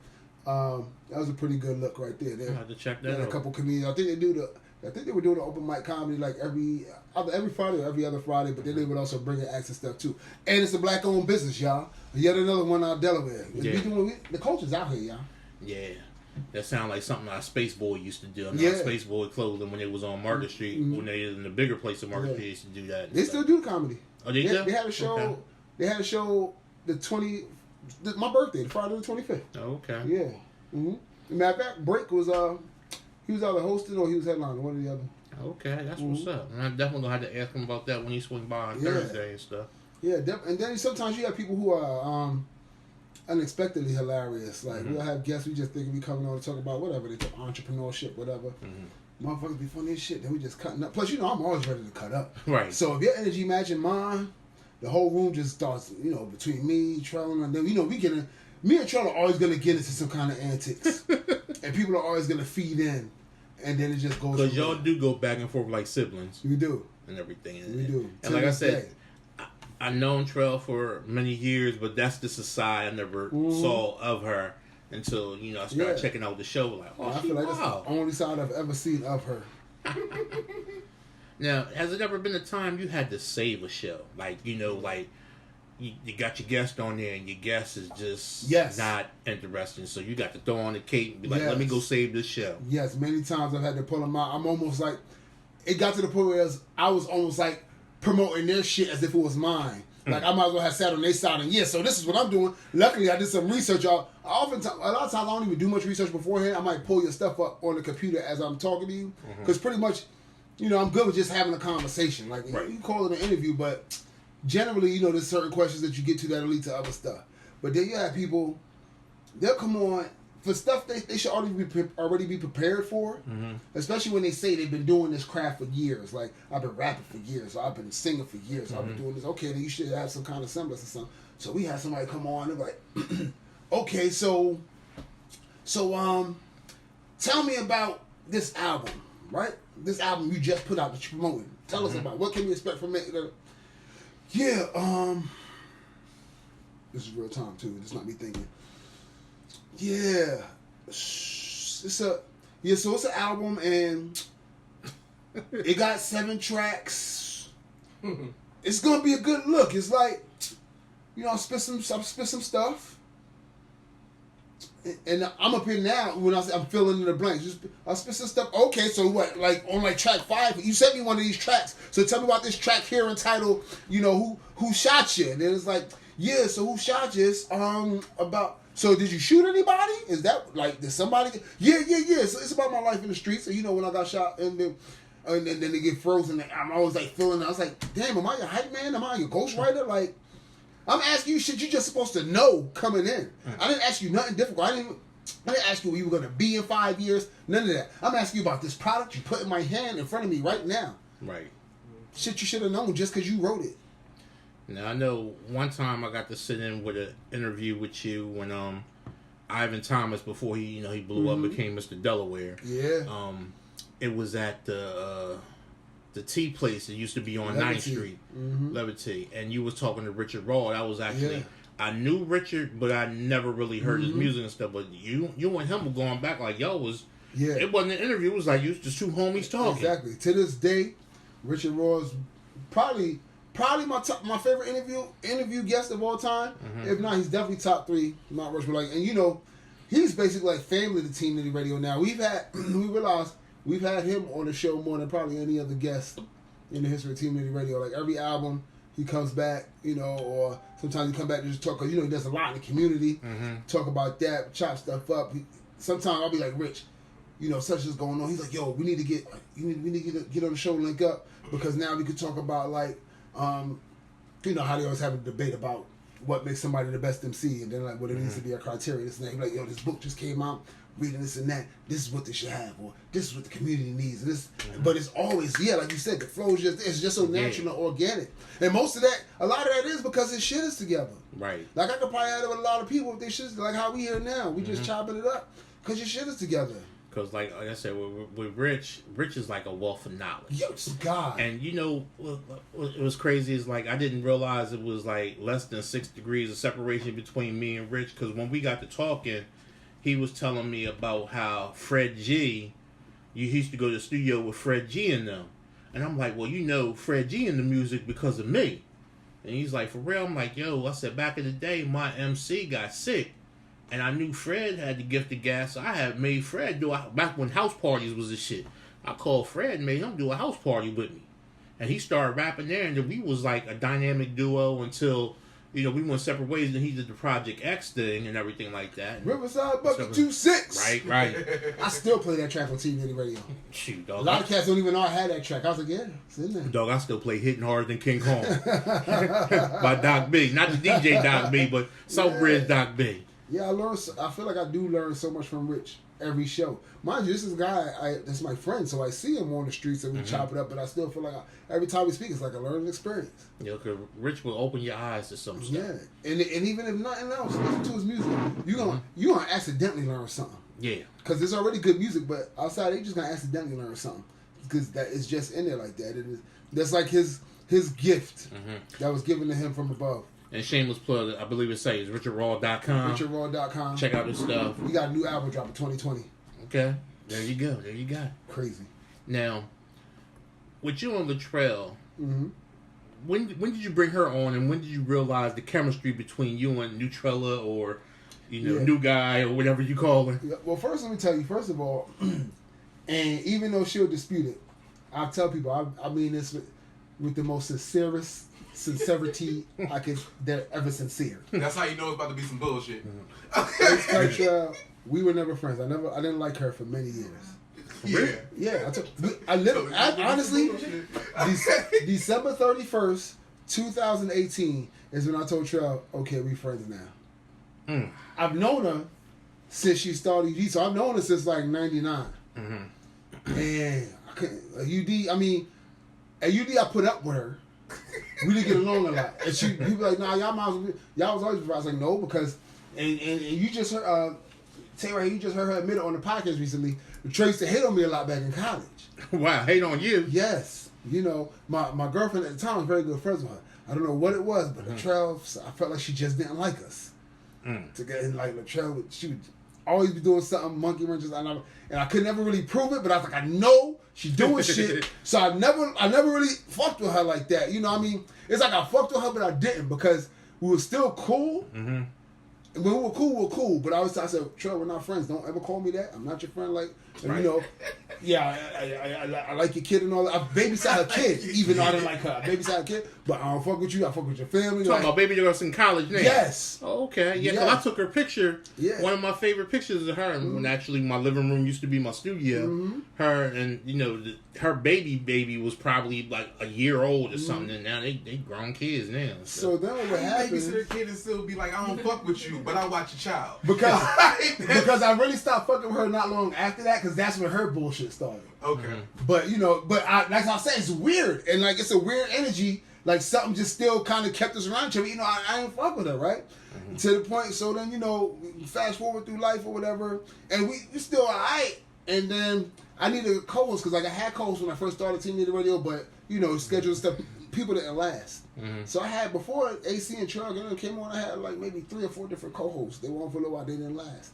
That was a pretty good look right there. I have to check that out. A couple comedians. I think they were doing the open mic comedy like every Friday or every other Friday, but then they would also bring in acts and stuff too. And it's a black owned business, y'all. Yet another one out of Delaware. Yeah. The culture's out here, y'all. Yeah. That sounds like something our Space Boy used to do. I mean, Yeah. Space Boy closed them when it was on Market Street. When they was in the bigger place of Market Street, they used to do that. They still do comedy. Oh, they do? They had a show. Okay. They had a show my birthday, the Friday the 25th. Oh, okay. Yeah. Matter of fact, Break was he was either hosting or he was headlining, one or the other. Okay, that's what's up. And I'm definitely gonna have to ask him about that when he swing by on Thursday and stuff. Yeah, and then sometimes you have people who are unexpectedly hilarious. Like we'll have guests we just think we coming on to talk about whatever they talk, entrepreneurship, whatever. Motherfuckers be funny as shit. Then we just cutting up. Plus, you know, I'm always ready to cut up. Right. So if your energy matching mine, the whole room just starts. You know, between me, Trell, and then me and Trell are always gonna get into some kind of antics, and people are always gonna feed in, and then it just goes. Because y'all do go back and forth like siblings. We do. And everything. We do. And like I said, I've known Trell for many years, but that's just a side I never saw of her until, you know, I started checking out the show. Like, oh, I feel like that's the only side I've ever seen of her. Now, has it ever been a time you had to save a show? Like, you know, like, you got your guest on there and your guest is just not interesting, so you got to throw on the cape and be like, let me go save this show. Yes, many times I've had to pull them out. I'm almost like, it got to the point where I was almost like promoting their shit as if it was mine. Like, I might as well have sat on their side and, so this is what I'm doing. Luckily, I did some research. A lot of times, I don't even do much research beforehand. I might pull your stuff up on the computer as I'm talking to you. Because pretty much, you know, I'm good with just having a conversation. Like, you call it an interview, but generally, you know, there's certain questions that you get to that'll lead to other stuff. But then you have people, they'll come on for stuff they should already be prepared for, especially when they say they've been doing this craft for years. Like, I've been rapping for years, or I've been singing for years, or I've been doing this. Okay, then you should have some kind of semblance or something. So we had somebody come on and like, okay, so tell me about this album, right? This album you just put out that you're promoting. Tell us about what can we expect from it. Yeah, this is real time too. It's not me thinking. Yeah, so it's an album and it got 7 tracks. It's gonna be a good look. It's like, you know, I spit some stuff, and I'm up here now. When I'm filling in the blanks, I spit some stuff. Okay, so what? Like on like track 5, you sent me one of these tracks. So tell me about this track here entitled, you know, who shot you? And then it's like, yeah, so who shot you? About. So did you shoot anybody? Is that like, did somebody? Yeah. It's about my life in the streets. And you know, when I got shot and then they get frozen, I'm always like feeling. I was like, damn, am I your hype man? Am I your ghostwriter? Like, I'm asking you shit you just supposed to know coming in. I didn't ask you nothing difficult. I didn't ask you where you were gonna be in 5 years. None of that. I'm asking you about this product you put in my hand in front of me right now. Right. Shit you should have known just because you wrote it. Now, I know one time I got to sit in with an interview with you when Ivan Thomas, before he blew up, became Mr. Delaware. Yeah. it was at the tea place that used to be on 9th Street, Levity, and you was talking to Richard Raw. That was actually I knew Richard, but I never really heard his music and stuff. But you and him were going back like y'all was. Yeah, it wasn't an interview. It was like you just two homies talking. Exactly. To this day, Richard Raw is probably my favorite interview guest of all time. If not, he's definitely top 3. Mount Rushmore. Like, and you know, he's basically like family to Team Nitty Radio now. We realized we've had him on the show more than probably any other guest in the history of Team Nitty Radio. Like every album, he comes back, you know, or sometimes he come back to just talk. Cause you know he does a lot in the community. Talk about that, chop stuff up. Sometimes I'll be like, Rich, you know, such is going on. He's like, yo, we need to get on the show, link up, because now we could talk about like, you know, how they always have a debate about what makes somebody the best MC, and then like what it needs to be a criteria. This and that. Like, yo, this book just came out, reading this and that. This is what they should have, or this is what the community needs. And this, but it's always like you said, the flow is just so natural and organic. And most of that, a lot of that is because his shit is together. Right. Like I could probably add it with a lot of people if they shit like how we here now. We just chopping it up because your shit is together. Because, like I said, with Rich is like a wealth of knowledge. Yes, God. And, you know, what was crazy is, like, I didn't realize it was, like, less than 6 degrees of separation between me and Rich. Because when we got to talking, he was telling me about how Fred G, you used to go to the studio with Fred G and them. And I'm like, well, you know Fred G in the music because of me. And he's like, for real? I'm like, yo, I said, back in the day, my MC got sick. And I knew Fred had the gift of gas, so I had made Fred do back when house parties was the shit. I called Fred and made him do a house party with me. And he started rapping there, and then we was like a dynamic duo until, you know, we went separate ways, and he did the Project X thing and everything like that. Riverside Bucket 2-6. Right. I still play that track on TV Nitty Radio. Shoot, dog. A lot of cats don't even know I had that track. I was like, yeah, it's in there. Dog, I still play Hitting Harder Than King Kong by Doc B. Not the DJ Doc B, but Southbridge Doc B. Yeah, I feel like I do learn so much from Rich every show. Mind you, this is a guy, that's my friend, so I see him on the streets and we chop it up, but I still feel like every time we speak, it's like a learning experience. Yeah, because Rich will open your eyes to some stuff. Yeah, and even if nothing else, listen to his music, you're gonna accidentally learn something. Yeah. Because it's already good music, but outside, you're just going to accidentally learn something. Because that is just in there like that. It is. That's like his gift that was given to him from above. And shameless plug, I believe it says RichardRaw.com. RichardRaw.com. Check out his stuff. We got a new album drop in 2020. Okay. There you go. There you go. Crazy. Now, with you on Latrell, when did you bring her on, and when did you realize the chemistry between you and Nutrella, or new guy, or whatever you call her? Yeah, well, first let me tell you. First of all, and even though she'll dispute it, I tell people I mean this with the most sincerity I could ever sincere. That's how you know it's about to be some bullshit. We were never friends. I didn't like her for many years. Yeah. Honestly, December 31st, 2018 is when I told Trell, okay, we friends now. I've known her since she started UD, so I've known her since like 99. And I couldn't, at UD I put up with her. We didn't get along a lot. And people like, nah, y'all was always, I was like, no, because, and you just heard, you just heard her admit it on the podcast recently. Trace to hate on me a lot back in college. Wow, hate on you? Yes. My girlfriend at the time was very good friends with her. I don't know what it was, but Latrell, I felt like she just didn't like us. Together, like Latrell, she would always be doing something, monkey wrenches, and I could never really prove it, but I was like, I know she doing shit, so I never really fucked with her like that. It's like I fucked with her, but I didn't, because we were still cool. And when we were cool, but I said, Trell, we're not friends. Don't ever call me that. I'm not your friend. Like, right. I like your kid and all that. I babysat her kid, even though I didn't like her. I babysat her kid, but I don't fuck with you. I fuck with your family. Talking about baby girls in college now. Yes. Oh, okay. Yeah, because I took her picture. Yeah. One of my favorite pictures of her, when actually my living room used to be my studio. Her and, her baby was probably like a year old or something, and now they grown kids now. So then what happened? Babysit her kid and still be like, I don't fuck with you, but I watch your child. Because I really stopped fucking with her not long after that, because that's when her bullshit started. Okay. But like I said, it's weird, and like it's a weird energy. Like something just still kind of kept us around each other. I ain't fuck with her, right? To the point. So then fast forward through life or whatever, and we still alright. And then I needed a co-host because like I had co-hosts when I first started Team Nitty Radio, but schedule stuff, people didn't last. Mm-hmm. So I had before AC and Trug came on, I had like maybe 3 or 4 different co-hosts. They were on for a little while, they didn't last.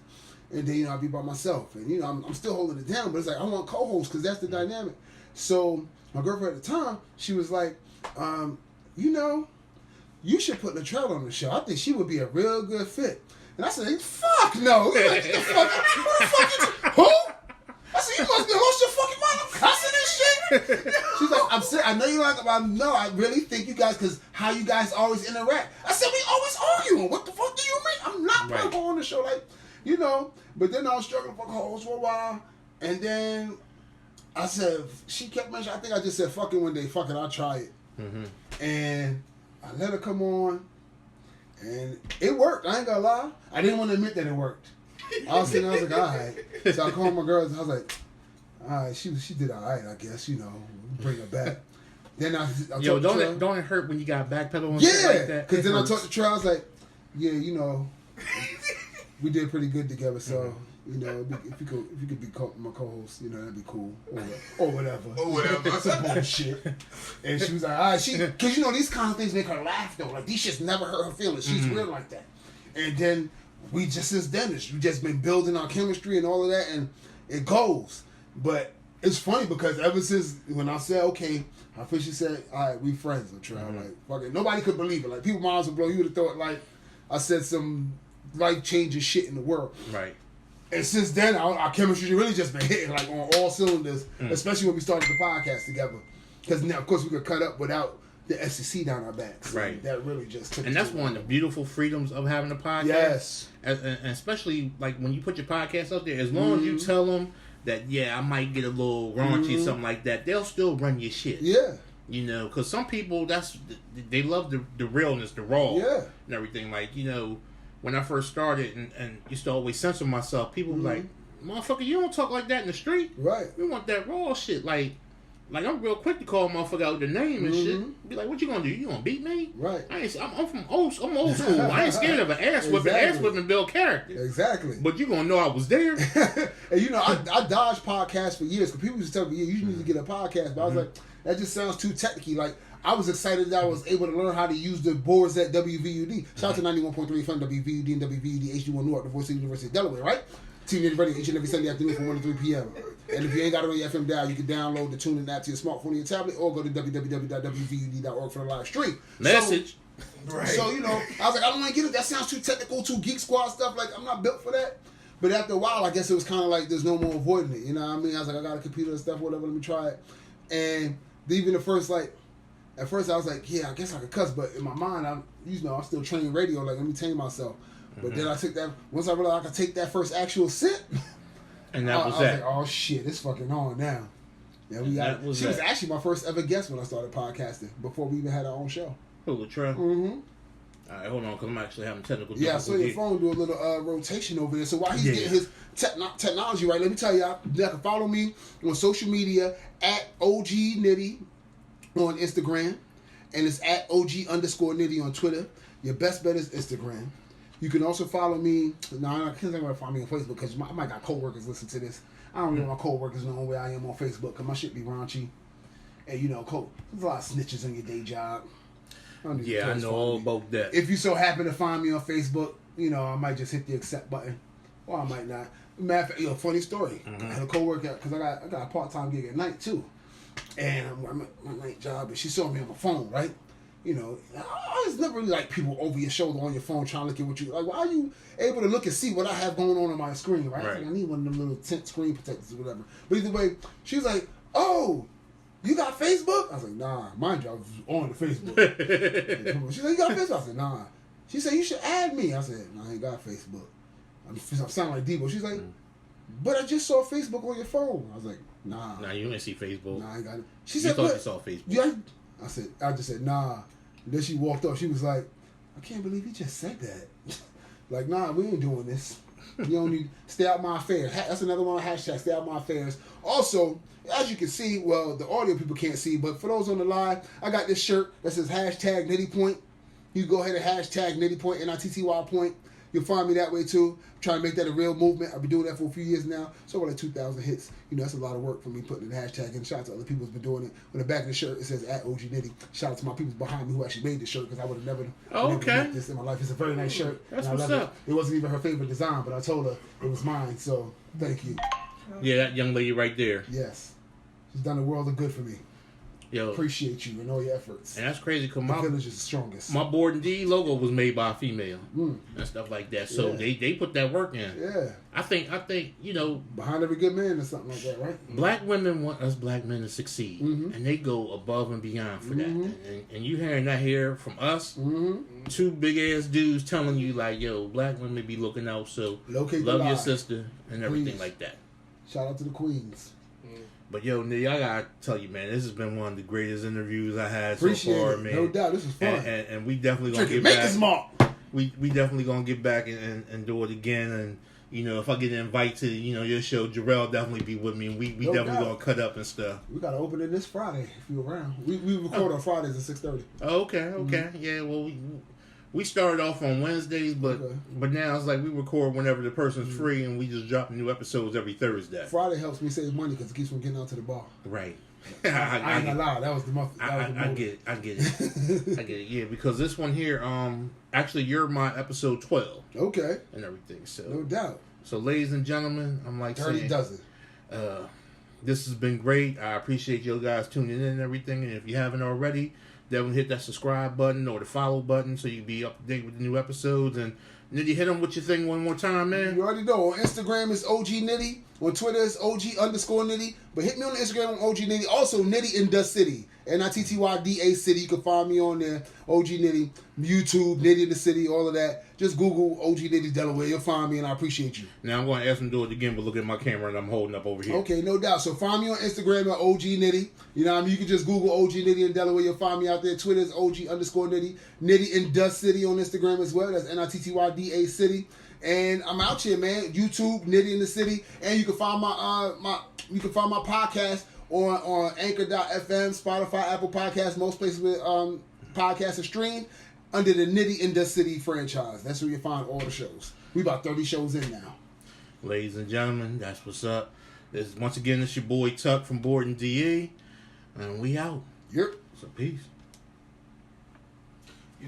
And then I'd be by myself, and I'm still holding it down, but it's like I want co-hosts because that's the dynamic. So my girlfriend at the time, she was like, you should put Latrell on the show. I think she would be a real good fit. And I said, fuck no. Like, who the fuck who? I said, you must be lost your fucking mind. I'm cussing and shit. She's like, I'm serious. I know you like, I really think you guys, because how you guys always interact. I said, we always arguing. What the fuck do you mean? I'm not putting her on the show. Like, but then I was struggling for co-host for a while. And then I said, she kept mentioning, I think I just said, fuck it one day. Fuck it, I'll try it. Mm-hmm. And I let her come on. And it worked. I ain't gonna lie. I didn't want to admit that it worked. I was sitting there, I was like, all right. So I called my girls and I was like, all right, she did all right, I guess, bring her back. Then I don't it hurt when you got backpedal and shit like that? Because then I talked to Trey, I was like, yeah, we did pretty good together, so, if you could be my co-host, that'd be cool. Or whatever. That's some bullshit. And she was like, all right, because these kind of things make her laugh though. Like these shits never hurt her feelings. She's real like that. And then we just been building our chemistry and all of that, and it goes. But it's funny because ever since when I said, okay, I officially said, all right, we friends, Latrell. Like, fuck it. Nobody could believe it. Like, people miles would blow. You would have thought, like, I said some life-changing shit in the world. Right. And since then, our chemistry really just been hitting, like, on all cylinders, especially when we started the podcast together. Because now, of course, we could cut up without the SEC down our backs. Right. That really just took. And that's one of the beautiful freedoms of having a podcast. Yes. And especially, like, when you put your podcast out there, as long as you tell them that, I might get a little raunchy, something like that, they'll still run your shit. Yeah. Because some people, they love the realness, the raw, and everything. Like, when I first started and used to always censor myself, people were like, motherfucker, you don't talk like that in the street. Right. We want that raw shit. Like I'm real quick to call a motherfucker out with the name and shit. Be like, what you gonna do? You gonna beat me? Right. I'm old school. I ain't scared of an ass whipping. Ass whipping build character. Exactly. But you gonna know I was there. And I dodged podcasts for years because people used to tell me, you need to get a podcast. But I was like, that just sounds too technical. Like, I was excited that I was able to learn how to use the boards at WVUD. Shout out to 91.3 FM, WVUD, and WVUD HD1 Newark, the voice of the University of Delaware, right? Team Nitty Radio each and every Sunday afternoon from 1 to 3 p.m. And if you ain't got it on your FM dial, you can download the TuneIn app to your smartphone or your tablet, or go to www.wvud.org for the live stream. Message. So, I was like, I don't want to get it. That sounds too technical, too Geek Squad stuff. Like, I'm not built for that. But after a while, I guess it was kind of like there's no more avoiding it. You know what I mean? I was like, I got a computer and stuff, whatever, let me try it. And even at first I was like, yeah, I guess I could cuss. But in my mind, I'm still training radio. Like, let me tame myself. But then I took that, once I realized I could take that first actual sip. And that was I was like, oh shit, it's fucking on now. Yeah, she was actually my first ever guest when I started podcasting, before we even had our own show. Who, Latrell? Mm-hmm. All right, hold on, because I'm actually having technical difficulties. Yeah, I saw your phone do a little rotation over there. So while he's getting his technology right, let me tell y'all can follow me on social media at OG Nitty on Instagram, and it's at OG_Nitty on Twitter. Your best bet is Instagram. You can also follow me. No, I can't think about follow me on Facebook because I might got coworkers listen to this. I don't really want my coworkers knowing where I am on Facebook because my shit be raunchy. And there's a lot of snitches on your day job. I know all about that. If you so happen to find me on Facebook, I might just hit the accept button, or I might not. Matter of fact, funny story. I had a coworker because I got a part-time gig at night too, and I'm at my night job, and she saw me on my phone, right? I just never really like people over your shoulder on your phone trying to look at what you like. Why are you able to look and see what I have going on my screen, right? Like, I need one of them little tint screen protectors or whatever. But either way, she was like, "Oh, you got Facebook?" I was like, "Nah, mind you, I was on the Facebook." She said, "You got Facebook?" I said, "Nah." She said, "You should add me." I said, "No, I ain't got Facebook." I sound like Debo. She's like, "But I just saw Facebook on your phone." I was like, "Nah." Nah, you didn't see Facebook. Nah, I ain't got it. She said, "You saw Facebook." Yeah. I just said, "Nah." And then she walked off. She was like, "I can't believe you just said that." Like, nah, we ain't doing this. You don't need stay out my affairs. That's another one hashtag, stay out my affairs. Also, as you can see, well, the audio people can't see, but for those on the live, I got this shirt that says hashtag Nitty Point. You go ahead and hashtag Nitty Point, NITTY point. You'll find me that way too. I'm trying to make that a real movement. I've been doing that for a few years now. So over like 2,000 hits. You know, that's a lot of work for me putting the hashtag in. Shout out to other people who's been doing it. On the back of the shirt, it says at OG Nitty. Shout out to my people behind me who actually made the shirt because I would have never made this in my life. It's a very nice shirt. That's and what's I love up. It wasn't even her favorite design, but I told her it was mine. So thank you. Yeah, that young lady right there. Yes. She's done a world of good for me. Yo, Appreciate you and all your efforts. and that's crazy because The village is the strongest. my BOREDinDE logo was made by a female and stuff like that. So Yeah. they put that work in. Yeah. I think you know, Behind every good man or something like that, right? black women want us black men to succeed, and they go above and beyond for that. And you hearing that here from us, two big ass dudes telling you like, yo, black women be looking out, so Locate the love your lie. sister and everything Please. like that. Shout out to the queens. But yo, Nitty, I gotta tell you, man, this has been one of the greatest interviews I had Appreciate so far, it. man. No doubt. This was fun. And we definitely gonna Drinking get Maker's back. Mark. We definitely gonna get back and do it again. And you know, if I get an invite to your show, Jarrell definitely be with me, and we No definitely doubt. gonna cut up and stuff. We got to open it this Friday if you're around. We record on Fridays at 6:30. Oh, okay. Yeah. Well, we started off on Wednesdays, but now it's like we record whenever the person's free, and we just drop new episodes every Thursday. Friday helps me save money because it keeps me getting out to the bar. Right. I ain't gonna lie. That was the month. I get it. I get it. Yeah, because this one here, actually, you're my episode 12 Okay. and everything. So, No doubt. so ladies and gentlemen, I'm like Dirty saying, dozen. this has been great. I appreciate you guys tuning in and everything. And if you haven't already, definitely hit that subscribe button or the follow button so you can be up to date with the new episodes. And Nitty, hit them with your thing one more time, man. You already know. On Instagram, it's OG Nitty. On Twitter, it's OG_Nitty. But hit me on the Instagram on OG Nitty. Also, Nitty in the City. NITTYDA City. You can find me on there. OG Nitty. YouTube, Nitty in the City, all of that. Just Google OG Nitty Delaware. You'll find me, and I appreciate you. Now I'm going to ask him to do it again, but look at my camera and I'm holding up over here. Okay, no doubt. So find me on Instagram at OG Nitty. You know what I mean? You can just Google OG Nitty in Delaware. You'll find me out there. Twitter is OG_Nitty. Nitty in the City on Instagram as well. That's NITTYDA City. And I'm out here, man. YouTube, Nitty in the City. And you can find my podcast on Anchor.fm, Spotify, Apple Podcasts, most places where podcasts are streamed, under the Nitty in the City franchise. That's where you find all the shows. We about 30 shows in now. Ladies and gentlemen, that's what's up. Once again, it's your boy Tuck from BOREDinDE, and we out. Yep. So peace.